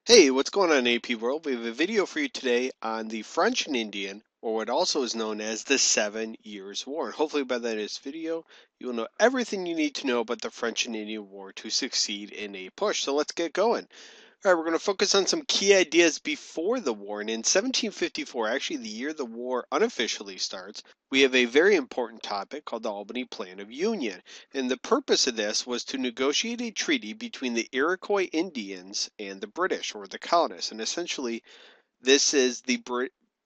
Hey, what's going on, AP World? We have a video for you today on the French and Indian, or what also is known as the 7 Years' War. And hopefully by the end of this video, you will know everything you need to know about the French and Indian War to succeed in a push. So let's get going. All right, we're going to focus on some key ideas before the war. And in 1754, actually the year the war unofficially starts, we have a very important topic called the Albany Plan of Union. And the purpose of this was to negotiate a treaty between the Iroquois Indians and the British, or the colonists. And essentially, this is the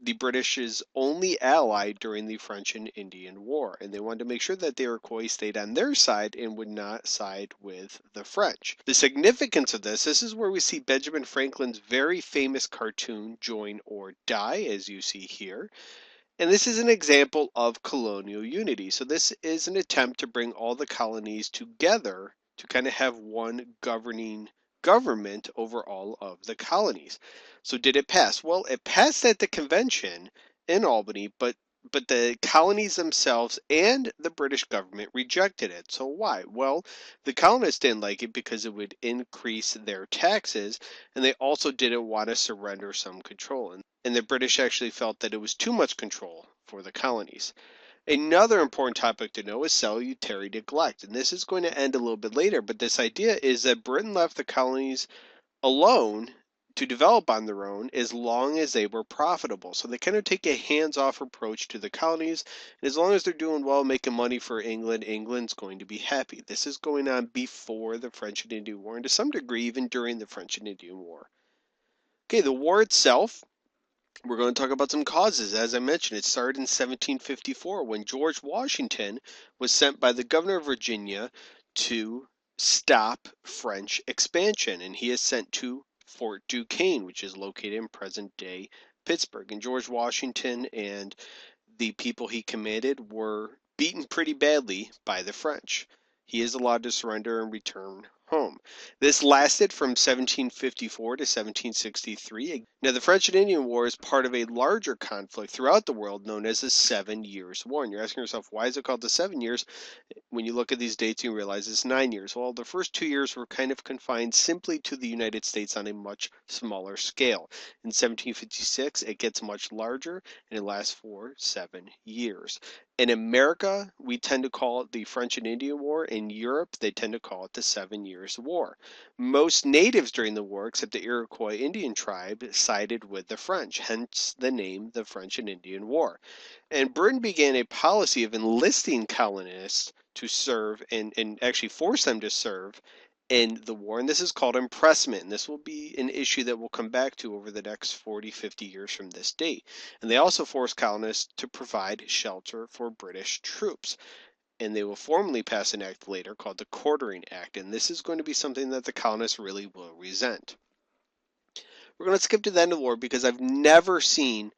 British's only ally during the French and Indian War, and they wanted to make sure that the Iroquois stayed on their side and would not side with the French. The significance of this is where we see Benjamin Franklin's very famous cartoon, Join or Die, as you see here. And this is an example of colonial unity. So this is an attempt to bring all the colonies together to kind of have one governing government over all of the colonies. So did it pass? Well, it passed at the convention in Albany, but the colonies themselves and the British government rejected it. So why? Well, the colonists didn't like it because it would increase their taxes, and they also didn't want to surrender some control. And the British actually felt that it was too much control for the colonies. Another important topic to know is salutary neglect, and this is going to end a little bit later, but this idea is that Britain left the colonies alone to develop on their own as long as they were profitable. So they kind of take a hands-off approach to the colonies, and as long as they're doing well, making money for England, England's going to be happy. This is going on before the French and Indian War, and to some degree even during the French and Indian War. Okay, the war itself, we're going to talk about some causes. As I mentioned, it started in 1754 when George Washington was sent by the governor of Virginia to stop French expansion, and he is sent to Fort Duquesne, which is located in present-day Pittsburgh. And George Washington and the people he commanded were beaten pretty badly by the French. He is allowed to surrender and return home. This lasted from 1754 to 1763. Now, the French and Indian War is part of a larger conflict throughout the world known as the 7 Years' War. And you're asking yourself, why is it called the 7 years? When you look at these dates, you realize it's 9 years. Well, the first 2 years were kind of confined simply to the United States on a much smaller scale. In 1756, it gets much larger and it lasts for 7 years. In America, we tend to call it the French and Indian War. In Europe, they tend to call it the 7 Years' War. Most natives during the war, except the Iroquois Indian tribe, sided with the French, hence the name the French and Indian War. And Britain began a policy of enlisting colonists to serve and actually force them to serve in the war. And this is called impressment. And this will be an issue that we'll come back to over the next 40, 50 years from this date. And they also forced colonists to provide shelter for British troops. And they will formally pass an act later called the Quartering Act. And this is going to be something that the colonists really will resent. We're going to skip to the end of the war because I've never seen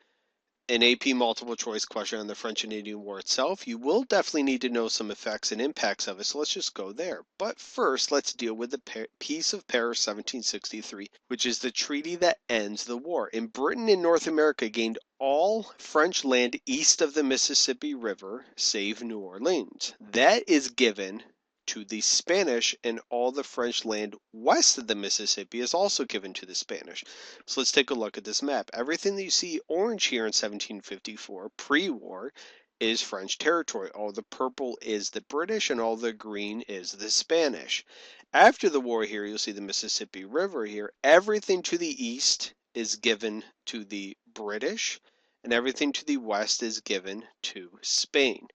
an AP multiple choice question on the French and Indian War itself. You will definitely need to know some effects and impacts of it, so let's just go there. But first, let's deal with the Peace of Paris 1763, which is the treaty that ends the war. And Britain and North America gained all French land east of the Mississippi River, save New Orleans. That is given to the Spanish, and all the French land west of the Mississippi is also given to the Spanish. So let's take a look at this map. Everything that you see orange here in 1754, pre-war, is French territory. All the purple is the British, and all the green is the Spanish. After the war here, you'll see the Mississippi River here. Everything to the east is given to the British, and everything to the west is given to Spain,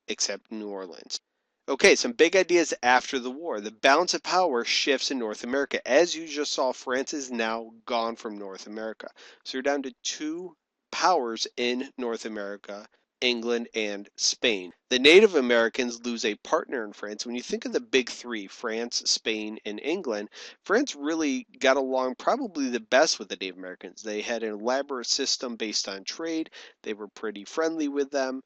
except New Orleans. Okay, some big ideas after the war. The balance of power shifts in North America. As you just saw, France is now gone from North America. So you're down to two powers in North America, England and Spain. The Native Americans lose a partner in France. When you think of the big three, France, Spain, and England, France really got along probably the best with the Native Americans. They had an elaborate system based on trade. They were pretty friendly with them.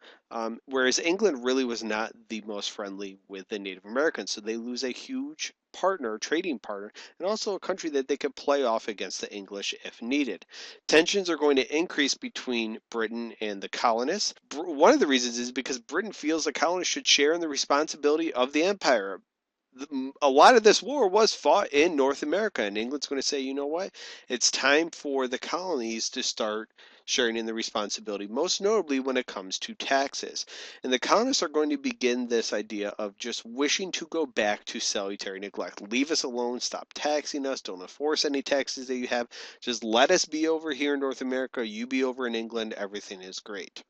Whereas England really was not the most friendly with the Native Americans. So they lose a huge partner, trading partner, and also a country that they could play off against the English if needed. Tensions are going to increase between Britain and the colonists. One of the reasons is because Britain feels the colonists should share in the responsibility of the empire. a lot of this war was fought in North America, and England's going to say, you know what? It's time for the colonies to start sharing in the responsibility, most notably when it comes to taxes. And the colonists are going to begin this idea of just wishing to go back to salutary neglect. Leave us alone, stop taxing us, don't enforce any taxes that you have. Just let us be over here in North America, you be over in England, everything is great.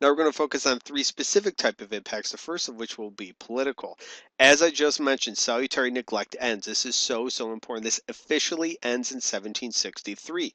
Now we're going to focus on three specific type of impacts, the first of which will be political. As I just mentioned, salutary neglect ends. This is so important. This officially ends in 1763.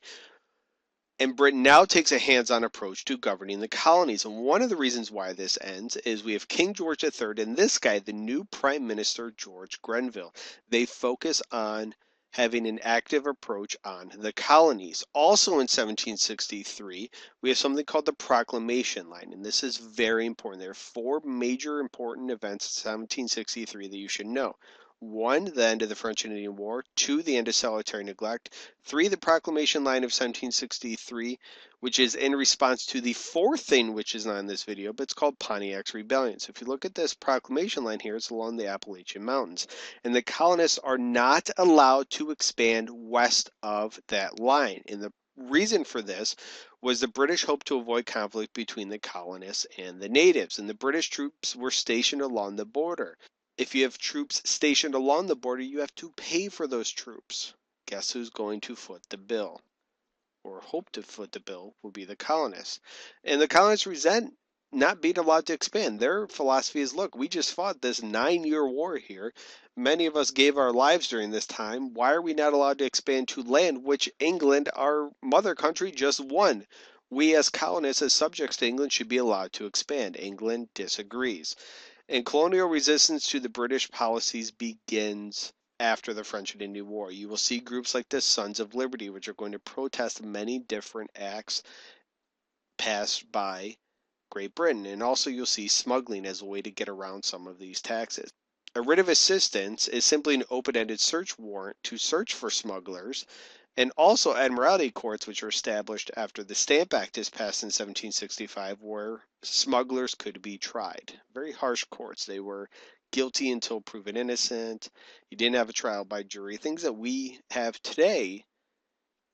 And Britain now takes a hands-on approach to governing the colonies. And one of the reasons why this ends is we have King George III and this guy, the new Prime Minister, George Grenville. They focus on having an active approach on the colonies. Also in 1763, we have something called the Proclamation Line, and this is very important. There are four major important events in 1763 that you should know. One, the end of the French and Indian War. Two, the end of salutary neglect. Three, the Proclamation Line of 1763, which is in response to the fourth thing, which is not in this video, but it's called Pontiac's Rebellion. So if you look at this Proclamation Line here, it's along the Appalachian Mountains. And the colonists are not allowed to expand west of that line. And the reason for this was the British hoped to avoid conflict between the colonists and the natives. And the British troops were stationed along the border. If you have troops stationed along the border, you have to pay for those troops. Guess who's going to foot the bill, or hope to foot the bill, will be the colonists. And the colonists resent not being allowed to expand. Their philosophy is, look, we just fought this 9-year war here. Many of us gave our lives during this time. Why are we not allowed to expand to land which England, our mother country, just won? We as colonists, as subjects to England, should be allowed to expand. England disagrees. And colonial resistance to the British policies begins after the French and Indian War. You will see groups like the Sons of Liberty, which are going to protest many different acts passed by Great Britain. And also you'll see smuggling as a way to get around some of these taxes. A writ of assistance is simply an open-ended search warrant to search for smugglers. And also admiralty courts, which were established after the Stamp Act is passed in 1765, where smugglers could be tried. Very harsh courts. They were guilty until proven innocent. You didn't have a trial by jury. Things that we have today,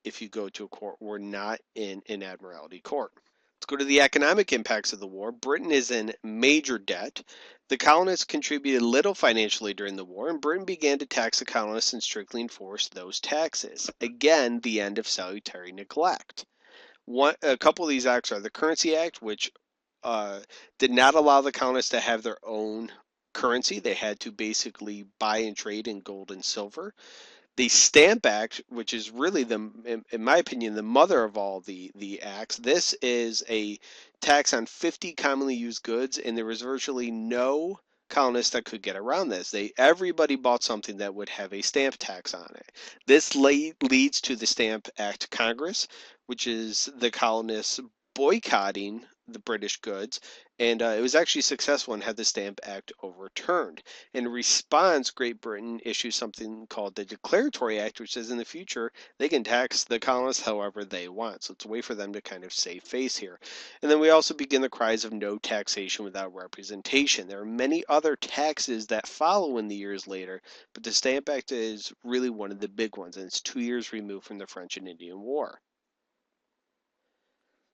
if you go to a court, were not in an admiralty court. Let's go to the economic impacts of the war. Britain is in major debt. The colonists contributed little financially during the war, and Britain began to tax the colonists and strictly enforce those taxes. Again, the end of salutary neglect. A couple of these acts are the Currency Act, which did not allow the colonists to have their own currency. They had to basically buy and trade in gold and silver. The Stamp Act, which is really in my opinion, the mother of all the acts. This is a tax on 50 commonly used goods, and there was virtually no colonists that could get around this. Everybody bought something that would have a stamp tax on it. This leads to the Stamp Act Congress, which is the colonists boycotting the British goods, and it was actually successful and had the Stamp Act overturned. In response, Great Britain issues something called the Declaratory Act, which says in the future they can tax the colonists however they want. So it's a way for them to kind of save face here. And then we also begin the cries of no taxation without representation. There are many other taxes that follow in the years later, but the Stamp Act is really one of the big ones, and it's 2 years removed from the French and Indian War.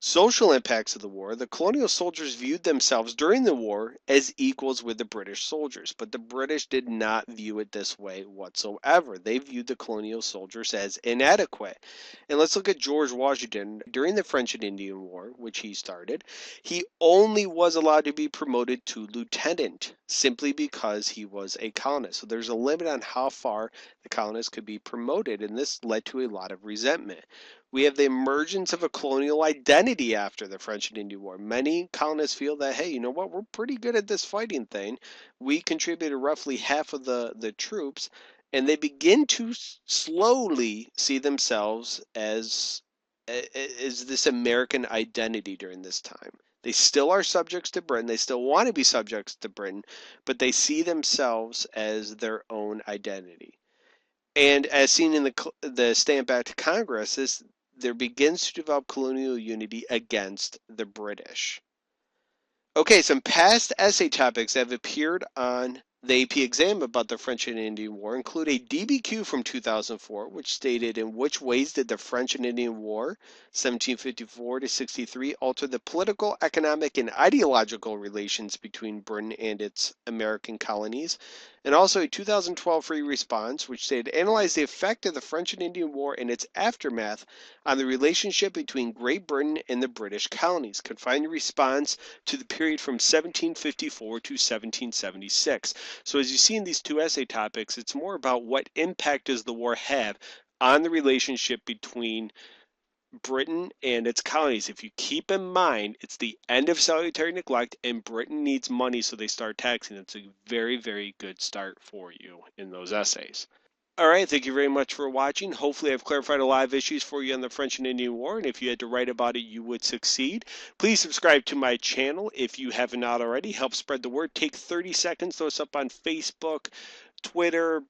Social impacts of the war. The colonial soldiers viewed themselves during the war as equals with the British soldiers, but the British did not view it this way whatsoever. They viewed the colonial soldiers as inadequate. And let's look at George Washington. During the French and Indian War, which he started, he only was allowed to be promoted to lieutenant simply because he was a colonist. So there's a limit on how far the colonists could be promoted, and this led to a lot of resentment. We have the emergence of a colonial identity after the French and Indian War. Many colonists feel that, hey, you know what, we're pretty good at this fighting thing. We contributed roughly half of the troops, and they begin to slowly see themselves as this American identity during this time. They still are subjects to Britain. They still want to be subjects to Britain, but they see themselves as their own identity. And as seen in the Stamp Act Congress, there begins to develop colonial unity against the British. Okay, some past essay topics that have appeared on The AP exam about the French and Indian War include a DBQ from 2004, which stated in which ways did the French and Indian War, 1754 to 63, alter the political, economic, and ideological relations between Britain and its American colonies, and also a 2012 free response, which stated analyze the effect of the French and Indian War and its aftermath on the relationship between Great Britain and the British colonies. Confine your response to the period from 1754 to 1776. So as you see in these two essay topics, it's more about what impact does the war have on the relationship between Britain and its colonies. If you keep in mind, it's the end of salutary neglect and Britain needs money, so they start taxing. It's a very, very good start for you in those essays. All right, thank you very much for watching. Hopefully, I've clarified a lot of issues for you on the French and Indian War, and if you had to write about it, you would succeed. Please subscribe to my channel if you have not already. Help spread the word. Take 30 seconds, throw us up on Facebook, Twitter,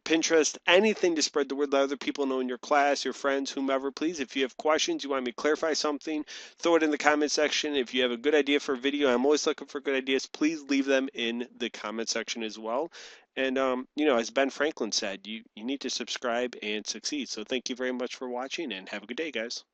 Pinterest, anything to spread the word, let other people know in your class, your friends, whomever, please. If you have questions, you want me to clarify something, throw it in the comment section. If you have a good idea for a video, I'm always looking for good ideas. Please leave them in the comment section as well. And, as Ben Franklin said, you need to subscribe and succeed. So thank you very much for watching and have a good day, guys.